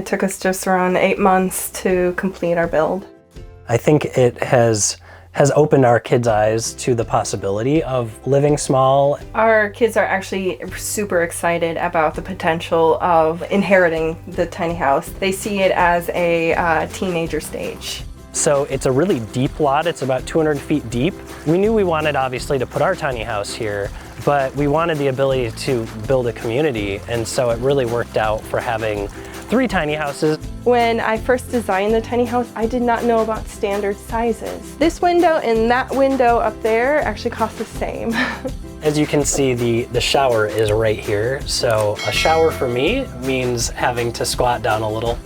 It took us just around 8 months to complete our build. I think it has opened our kids' eyes to the possibility of living small. Our kids are actually super excited about the potential of inheriting the tiny house. They see it as a teenager stage. So it's a really deep lot. It's about 200 feet deep. We knew we wanted obviously to put our tiny house here, but we wanted the ability to build a community. And so it really worked out for having 3 tiny houses. When I first designed the tiny house, I did not know about standard sizes. This window and that window up there actually cost the same. As you can see, the shower is right here. So a shower for me means having to squat down a little.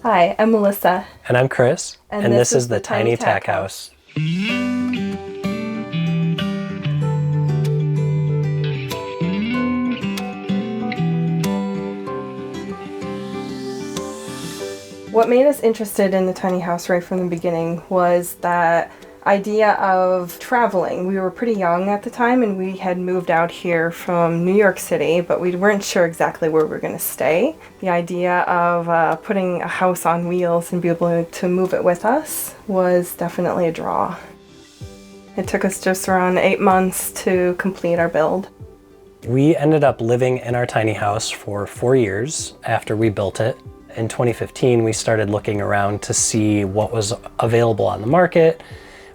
Hi, I'm Melissa. And I'm Chris. And this is the Tiny Tack House. What made us interested in the tiny house right from the beginning was that idea of traveling. We were pretty young at the time and we had moved out here from New York City, but we weren't sure exactly where we were going to stay. The idea of putting a house on wheels and be able to move it with us was definitely a draw. It took us just around 8 months to complete our build. We ended up living in our tiny house for 4 years after we built it. In 2015, we started looking around to see what was available on the market.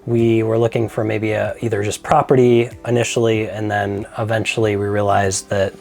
We were looking for maybe either just property initially, and then eventually we realized that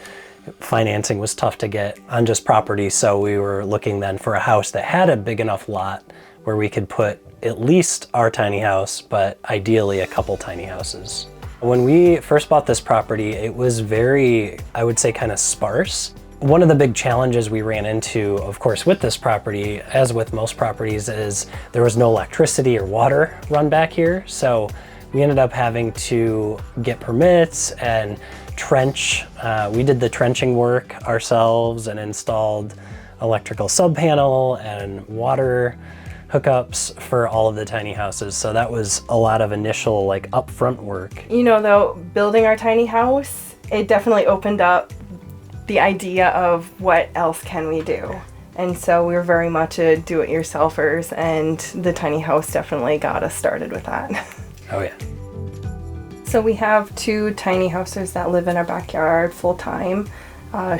financing was tough to get on just property. So we were looking then for a house that had a big enough lot where we could put at least our tiny house, but ideally a couple tiny houses. When we first bought this property, it was very, I would say, kind of sparse. One of the big challenges we ran into, of course, with this property, as with most properties, is there was no electricity or water run back here. So we ended up having to get permits and trench. We did the trenching work ourselves and installed electrical sub panel and water hookups for all of the tiny houses. So that was a lot of initial upfront work. You know, though, building our tiny house, it definitely opened up the idea of what else can we do. And so we were very much a do-it-yourselfers, and the tiny house definitely got us started with that. Oh yeah. So we have 2 tiny houses that live in our backyard full-time.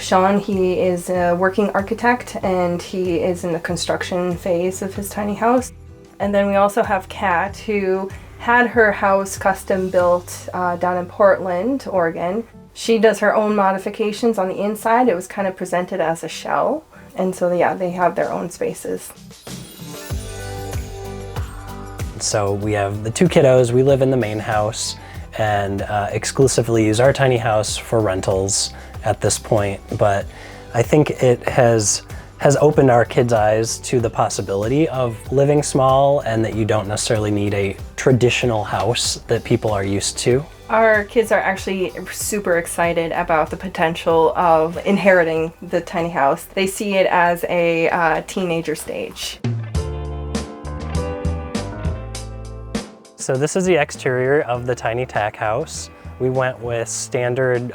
Sean, he is a working architect and he is in the construction phase of his tiny house. And then we also have Kat, who had her house custom built down in Portland, Oregon. She does her own modifications on the inside. It was kind of presented as a shell. And so yeah, they have their own spaces. So we have the 2 kiddos. We live in the main house and exclusively use our tiny house for rentals at this point. But I think it has opened our kids' eyes to the possibility of living small and that you don't necessarily need a traditional house that people are used to. Our kids are actually super excited about the potential of inheriting the tiny house. They see it as a teenager stage. So this is the exterior of the Tiny Tack house. We went with standard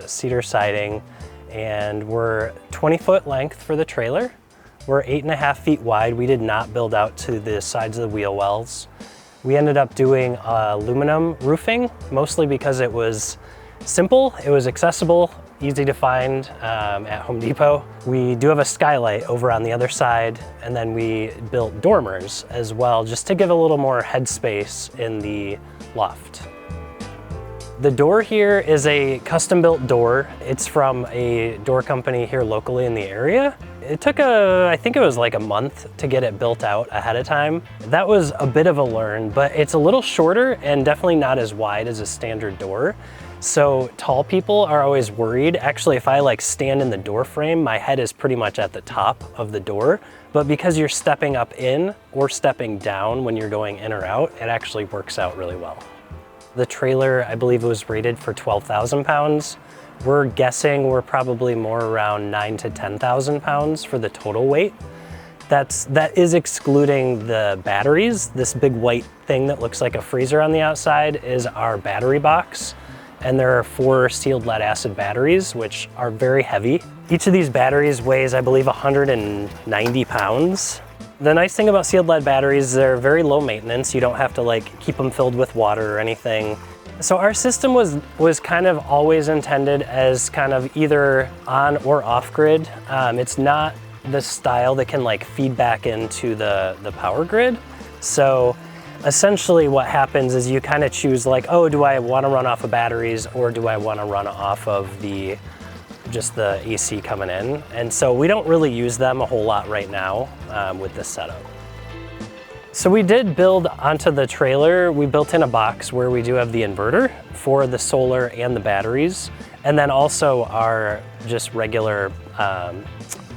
cedar siding, and we're 20-foot length for the trailer. We're 8.5 feet wide. We did not build out to the sides of the wheel wells. We ended up doing aluminum roofing, mostly because it was simple, it was accessible, easy to find at Home Depot. We do have a skylight over on the other side, and then we built dormers as well, just to give a little more headspace in the loft. The door here is a custom-built door. It's from a door company here locally in the area. It took I think it was like a month to get it built out ahead of time. That was a bit of a learn, but it's a little shorter and definitely not as wide as a standard door. So tall people are always worried. Actually, if I stand in the door frame, my head is pretty much at the top of the door. But because you're stepping up in or stepping down when you're going in or out, it actually works out really well. The trailer, I believe it was rated for 12,000 pounds. We're guessing we're probably more around 9,000 to 10,000 pounds for the total weight. That is excluding the batteries. This big white thing that looks like a freezer on the outside is our battery box. And there are 4 sealed lead acid batteries, which are very heavy. Each of these batteries weighs, I believe, 190 pounds. The nice thing about sealed lead batteries, they're very low maintenance. You don't have to like keep them filled with water or anything. So our system was kind of always intended as kind of either on or off grid. It's not the style that can like feed back into the power grid. So essentially what happens is you kind of choose like, oh, do I want to run off of batteries or do I want to run off of just the AC coming in? And so we don't really use them a whole lot right now with this setup. So we did build onto the trailer, we built in a box where we do have the inverter for the solar and the batteries. And then also our just regular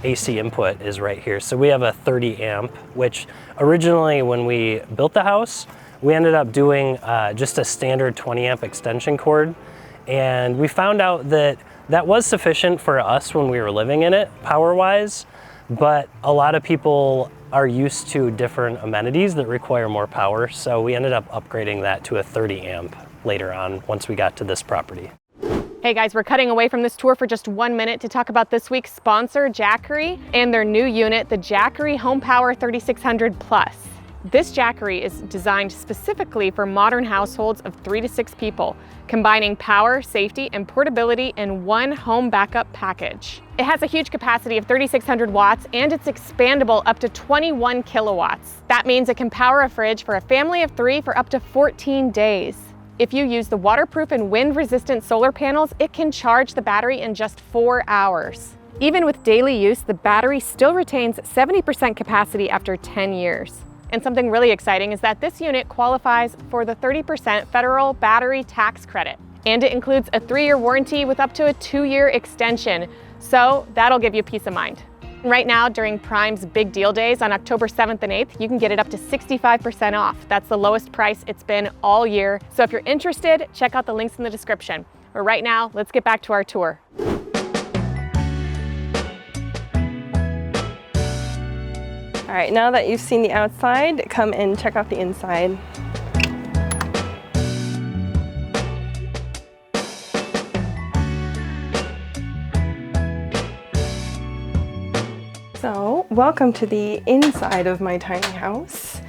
AC input is right here. So we have a 30 amp, which originally when we built the house, we ended up doing just a standard 20 amp extension cord. And we found out that that was sufficient for us when we were living in it, power-wise, but a lot of people are used to different amenities that require more power, so we ended up upgrading that to a 30 amp later on once we got to this property. Hey guys, we're cutting away from this tour for just 1 minute to talk about this week's sponsor, Jackery, and their new unit, the Jackery HomePower 3600 Plus. This Jackery is designed specifically for modern households of 3 to 6 people, combining power, safety, and portability in one home backup package. It has a huge capacity of 3,600 watts and it's expandable up to 21 kilowatts. That means it can power a fridge for a family of 3 for up to 14 days. If you use the waterproof and wind-resistant solar panels, it can charge the battery in just 4 hours. Even with daily use, the battery still retains 70% capacity after 10 years. And something really exciting is that this unit qualifies for the 30% federal battery tax credit. And it includes a 3-year warranty with up to a 2-year extension. So that'll give you peace of mind. Right now, during Prime's big deal days on October 7th and 8th, you can get it up to 65% off. That's the lowest price it's been all year. So if you're interested, check out the links in the description. But right now, let's get back to our tour. All right, now that you've seen the outside, come and check out the inside. So, welcome to the inside of my tiny house.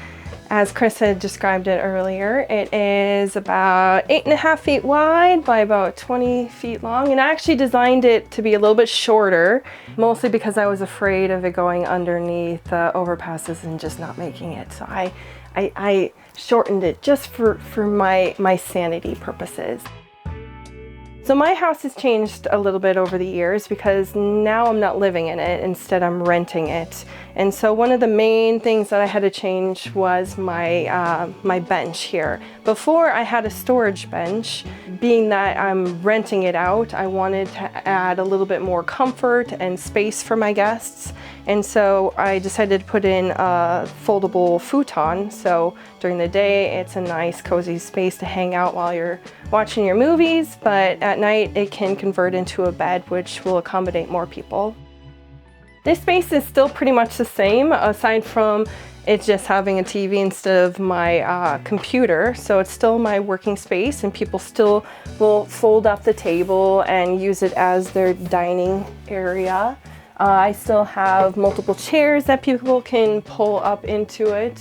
As Chris had described it earlier, it is about 8.5 feet wide by about 20 feet long. And I actually designed it to be a little bit shorter, mostly because I was afraid of it going underneath overpasses and just not making it. So I shortened it just for my sanity purposes. So my house has changed a little bit over the years because now I'm not living in it, instead I'm renting it. And so one of the main things that I had to change was my bench here. Before I had a storage bench. Being that I'm renting it out, I wanted to add a little bit more comfort and space for my guests. And so I decided to put in a foldable futon. So during the day, it's a nice cozy space to hang out while you're watching your movies, but at night it can convert into a bed, which will accommodate more people. This space is still pretty much the same, aside from it just having a TV instead of my computer. So it's still my working space, and people still will fold up the table and use it as their dining area. I still have multiple chairs that people can pull up into it.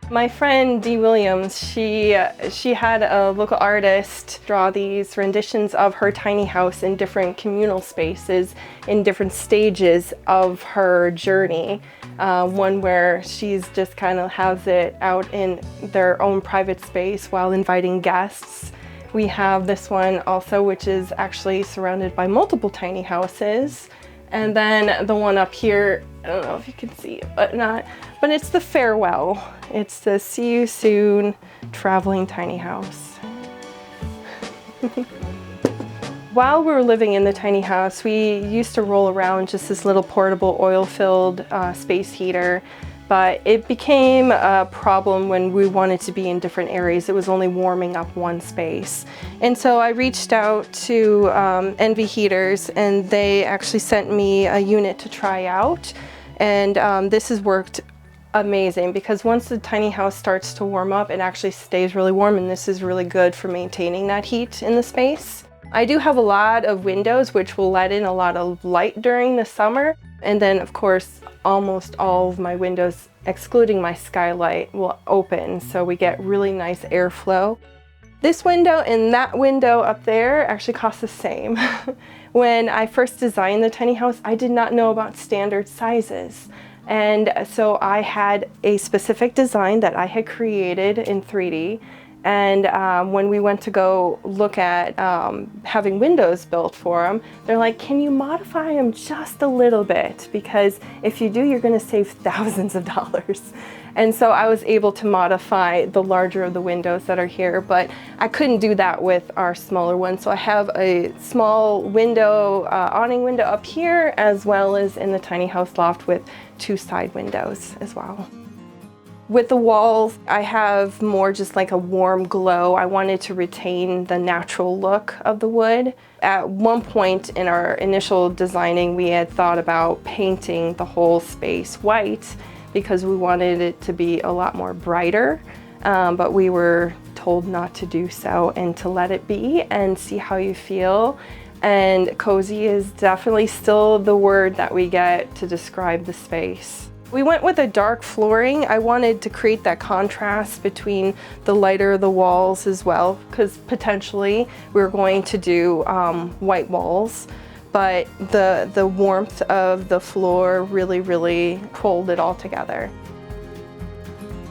My friend Dee Williams, she had a local artist draw these renditions of her tiny house in different communal spaces in different stages of her journey. One where she's just kind of has it out in their own private space while inviting guests. We have this one also, which is actually surrounded by multiple tiny houses. And then the one up here, I don't know if you can see it, but it's the farewell. It's the see you soon traveling tiny house. While we were living in the tiny house, we used to roll around just this little portable oil-filled space heater, but it became a problem when we wanted to be in different areas. It was only warming up one space. And so I reached out to Envy Heaters, and they actually sent me a unit to try out. And this has worked amazing because once the tiny house starts to warm up, it actually stays really warm, and this is really good for maintaining that heat in the space. I do have a lot of windows which will let in a lot of light during the summer, and then of course almost all of my windows, excluding my skylight, will open, so we get really nice airflow. This window and that window up there actually cost the same. When I first designed the tiny house, I did not know about standard sizes. And so I had a specific design that I had created in 3D. And when we went to go look at having windows built for them, they're like, can you modify them just a little bit? Because if you do, you're gonna save thousands of dollars. And so I was able to modify the larger of the windows that are here, but I couldn't do that with our smaller ones. So I have a small window, awning window up here, as well as in the tiny house loft with 2 side windows as well. With the walls, I have more just like a warm glow. I wanted to retain the natural look of the wood. At one point in our initial designing, we had thought about painting the whole space white because we wanted it to be a lot more brighter, but we were told not to do so and to let it be and see how you feel. And cozy is definitely still the word that we get to describe the space. We went with a dark flooring. I wanted to create that contrast between the lighter the walls as well, because potentially we were going to do white walls, but the warmth of the floor really pulled it all together.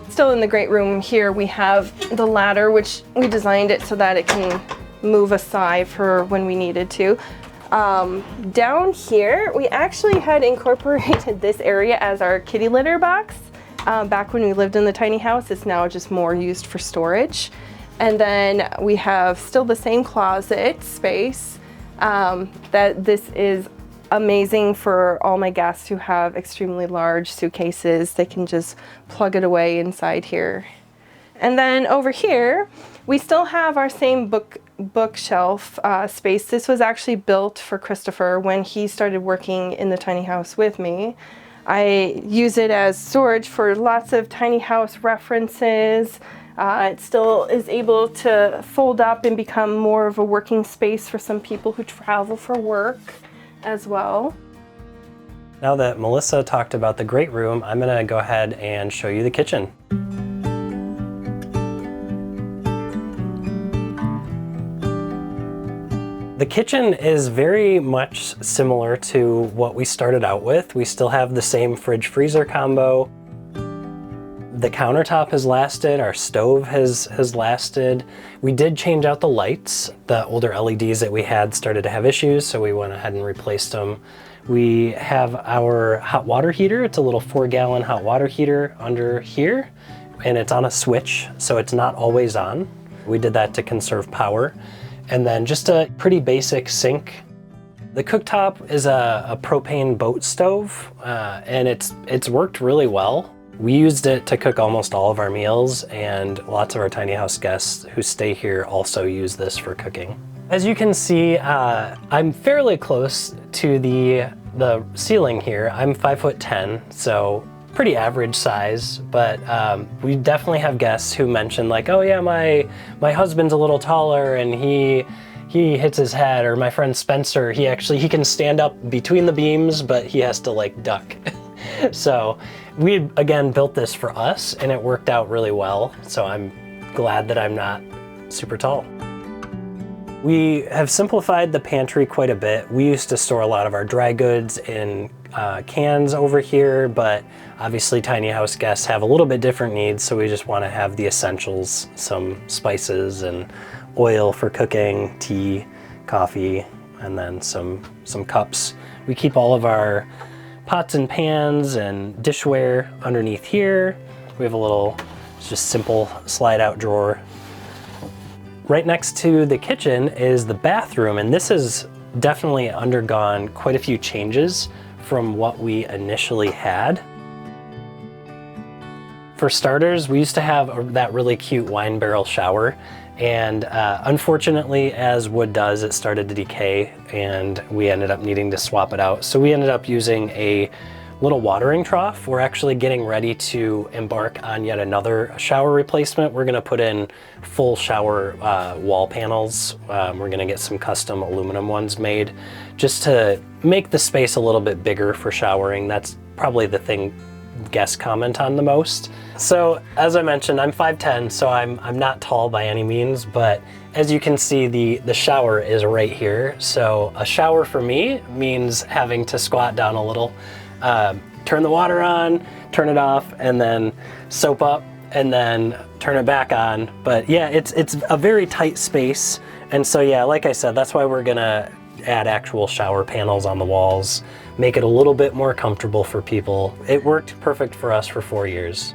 Still in the great room here, we have the ladder, which we designed it so that it can move aside for when we needed to. Down here, we actually had incorporated this area as our kitty litter box. Back when we lived in the tiny house, it's now just more used for storage. And then we have still the same closet space. This is amazing for all my guests who have extremely large suitcases. They can just plug it away inside here. And then over here, we still have our same bookshelf space. This was actually built for Christopher when he started working in the tiny house with me. I use it as storage for lots of tiny house references. It still is able to fold up and become more of a working space for some people who travel for work as well. Now that Melissa talked about the great room, I'm gonna go ahead and show you the kitchen. The kitchen is very much similar to what we started out with. We still have the same fridge-freezer combo. The countertop has lasted, our stove has lasted. We did change out the lights. The older LEDs that we had started to have issues, so we went ahead and replaced them. We have our hot water heater. It's a little 4-gallon hot water heater under here, and it's on a switch, so it's not always on. We did that to conserve power. And then just a pretty basic sink. The cooktop is a propane boat stove, and it's worked really well. We used it to cook almost all of our meals, and lots of our tiny house guests who stay here also use this for cooking. As you can see, I'm fairly close to the ceiling here. I'm 5'10", so pretty average size, but we definitely have guests who mention like, oh yeah, my husband's a little taller and he hits his head, or my friend Spencer, he can stand up between the beams, but he has to like duck. So we again built this for us and it worked out really well. So I'm glad that I'm not super tall. We have simplified the pantry quite a bit. We used to store a lot of our dry goods in cans over here, but obviously tiny house guests have a little bit different needs, so we just want to have the essentials, some spices and oil for cooking, tea, coffee, and then some cups. We keep all of our pots and pans and dishware underneath here. We have a little just simple slide out drawer. Right next to the kitchen is the bathroom, and this has definitely undergone quite a few changes from what we initially had. For starters, we used to have that really cute wine barrel shower, and unfortunately, as wood does, it started to decay and we ended up needing to swap it out. So we ended up using a little watering trough. We're actually getting ready to embark on yet another shower replacement. We're gonna put in full shower wall panels. We're gonna get some custom aluminum ones made just to make the space a little bit bigger for showering. That's probably the thing guests comment on the most. So as I mentioned, I'm 5'10", so I'm not tall by any means, but as you can see, the shower is right here. So a shower for me means having to squat down a little, turn the water on, turn it off, and then soap up, and then turn it back on. But yeah, it's a very tight space. And so yeah, like I said, that's why we're gonna add actual shower panels on the walls, make it a little bit more comfortable for people. It worked perfect for us for 4 years.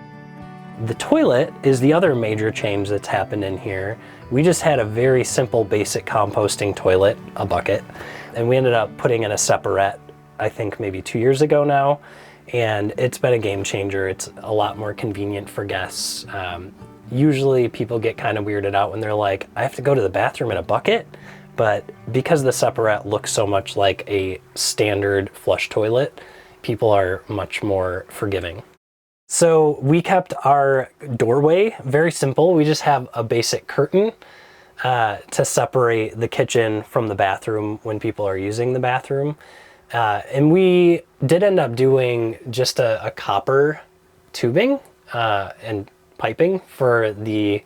The toilet is the other major change that's happened in here. We just had a very simple basic composting toilet, a bucket, and we ended up putting in a separate, I think maybe 2 years ago now, and it's been a game changer. It's a lot more convenient for guests. Usually people get kind of weirded out when they're like, I have to go to the bathroom in a bucket, but because the separate looks so much like a standard flush toilet, people are much more forgiving. So we kept our doorway very simple. We just have a basic curtain to separate the kitchen from the bathroom when people are using the bathroom. And we did end up doing just a copper tubing and piping for the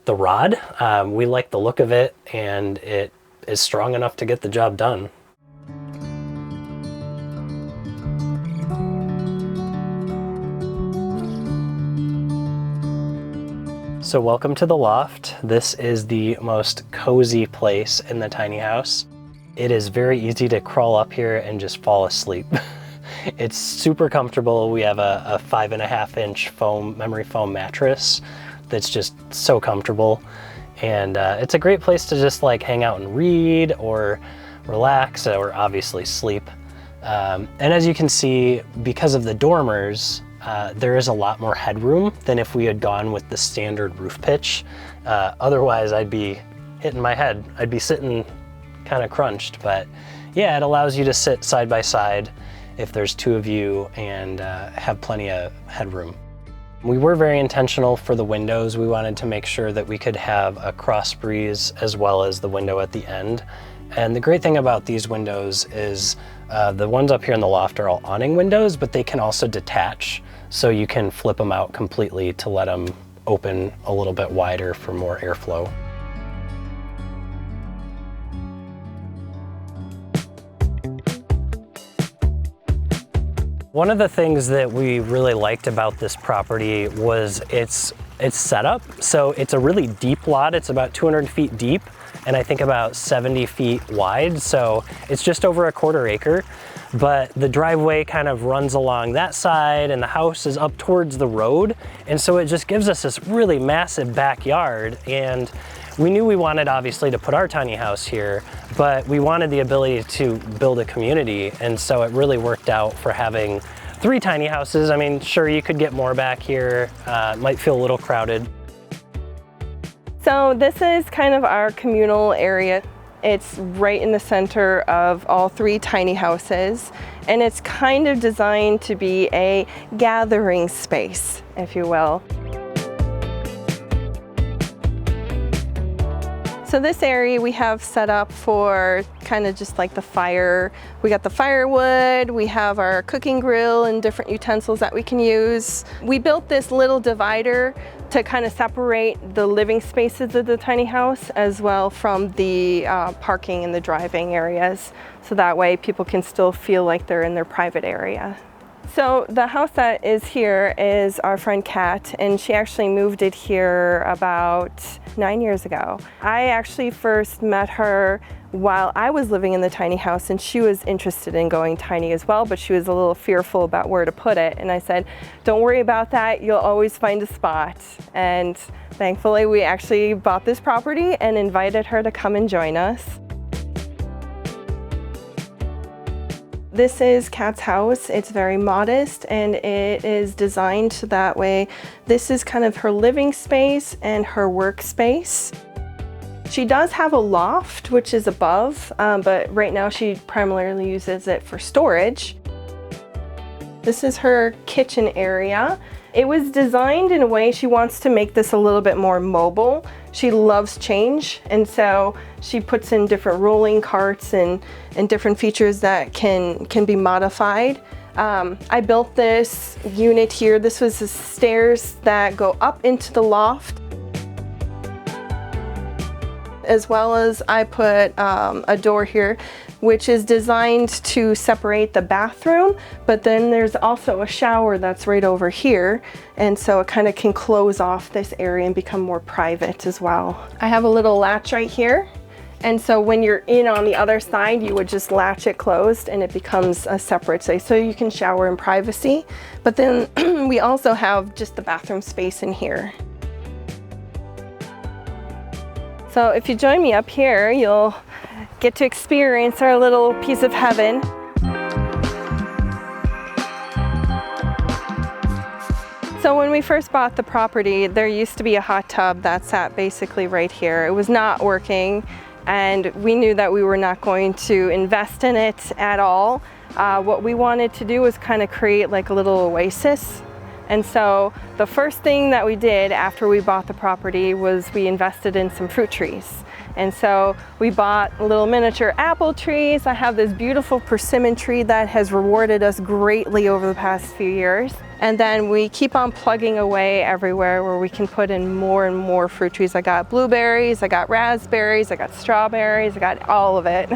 rod. We like the look of it, and it is strong enough to get the job done. So welcome to the loft. This is the most cozy place in the tiny house. It is very easy to crawl up here and just fall asleep. It's super comfortable. We have a 5.5-inch memory foam mattress that's just so comfortable. And it's a great place to just like hang out and read or relax or obviously sleep. And as you can see, because of the dormers, there is a lot more headroom than if we had gone with the standard roof pitch. Otherwise, I'd be hitting my head. I'd be sitting kind of crunched, but yeah, it allows you to sit side by side if there's two of you and have plenty of headroom. We were very intentional for the windows. We wanted to make sure that we could have a cross breeze as well as the window at the end. And the great thing about these windows is the ones up here in the loft are all awning windows, but they can also detach. So you can flip them out completely to let them open a little bit wider for more airflow. One of the things that we really liked about this property was its setup. So it's a really deep lot. It's about 200 feet deep and I think about 70 feet wide. So it's just over a 1/4 acre, but the driveway kind of runs along that side and the house is up towards the road. And so it just gives us this really massive backyard. And we knew we wanted obviously to put our tiny house here, but we wanted the ability to build a community. And so it really worked out for having 3 tiny houses. I mean, sure, you could get more back here. It might feel a little crowded. So this is kind of our communal area. It's right in the center of all 3 tiny houses, and it's kind of designed to be a gathering space, if you will. So this area we have set up for kind of just like the fire. We got the firewood, we have our cooking grill and different utensils that we can use. We built this little divider to kind of separate the living spaces of the tiny house as well from the parking and the driving areas. So that way people can still feel like they're in their private area. So the house that is here is our friend Kat, and she actually moved it here about 9 years ago. I actually first met her while I was living in the tiny house, and she was interested in going tiny as well, but she was a little fearful about where to put it. And I said, don't worry about that, you'll always find a spot. And thankfully we actually bought this property and invited her to come and join us. This is Kat's house. It's very modest and it is designed so that way this is kind of her living space and her workspace. She does have a loft, which is above, but right now she primarily uses it for storage. This is her kitchen area. It was designed in a way she wants to make this a little bit more mobile. She loves change, and so she puts in different rolling carts and different features that can be modified. I built this unit here. This was the stairs that go up into the loft, as well as I put a door here, which is designed to separate the bathroom, but then there's also a shower that's right over here, and so it kind of can close off this area and become more private as well. I have a little latch right here, and so when you're in on the other side, you would just latch it closed and it becomes a separate space, so you can shower in privacy. But then we also have just the bathroom space in here. So if you join me up here, you'll get to experience our little piece of heaven. So when we first bought the property, there used to be a hot tub that sat basically right here. It was not working, and we knew that we were not going to invest in it at all. What we wanted to do was kind of create like a little oasis. And so the first thing that we did after we bought the property was we invested in some fruit trees. And so we bought little miniature apple trees. I have this beautiful persimmon tree that has rewarded us greatly over the past few years. And then we keep on plugging away everywhere where we can put in more and more fruit trees. I got blueberries, I got raspberries, I got strawberries, I got all of it.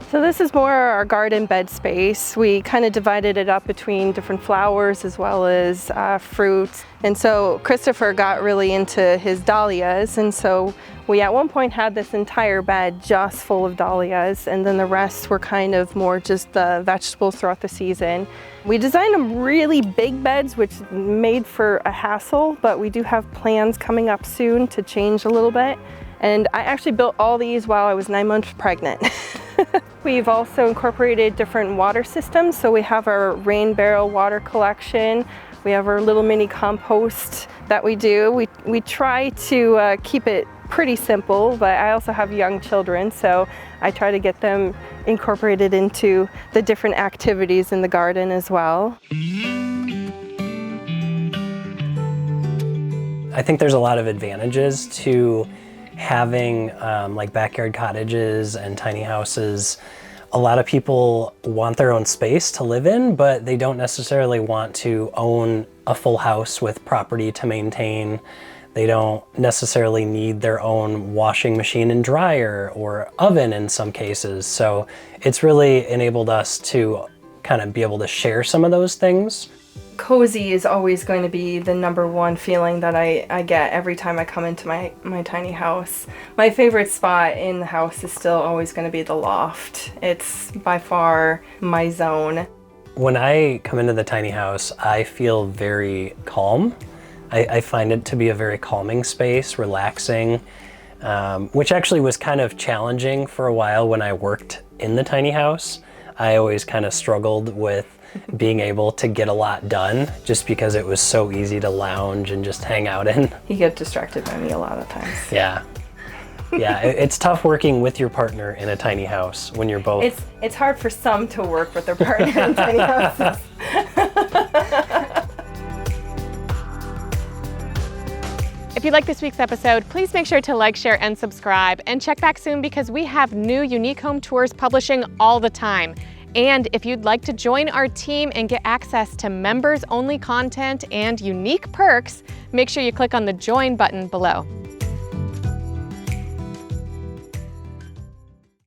So this is more our garden bed space. We kind of divided it up between different flowers as well as fruits. And so Christopher got really into his dahlias, and so we at one point had this entire bed just full of dahlias, and then the rest were kind of more just the vegetables throughout the season. We designed them really big beds, which made for a hassle, but we do have plans coming up soon to change a little bit. And I actually built all these while I was 9 months pregnant. We've also incorporated different water systems. So we have our rain barrel water collection. We have our little mini compost that we do. We try to keep it pretty simple, but I also have young children, so I try to get them incorporated into the different activities in the garden as well. I think there's a lot of advantages to having like backyard cottages and tiny houses. A lot of people want their own space to live in, but they don't necessarily want to own a full house with property to maintain. They don't necessarily need their own washing machine and dryer or oven in some cases. So it's really enabled us to kind of be able to share some of those things. Cozy is always going to be the #1 feeling that I get every time I come into my tiny house. My favorite spot in the house is still always going to be the loft. It's by far my zone. When I come into the tiny house, I feel very calm. I find it to be a very calming space, relaxing, which actually was kind of challenging for a while when I worked in the tiny house. I always kind of struggled with being able to get a lot done just because it was so easy to lounge and just hang out in. You get distracted by me a lot of times. Yeah. Yeah, it's tough working with your partner in a tiny house when you're both... It's hard for some to work with their partner in tiny houses. If you like this week's episode, please make sure to like, share, and subscribe. And check back soon because we have new unique home tours publishing all the time. And if you'd like to join our team and get access to members-only content and unique perks, make sure you click on the join button below.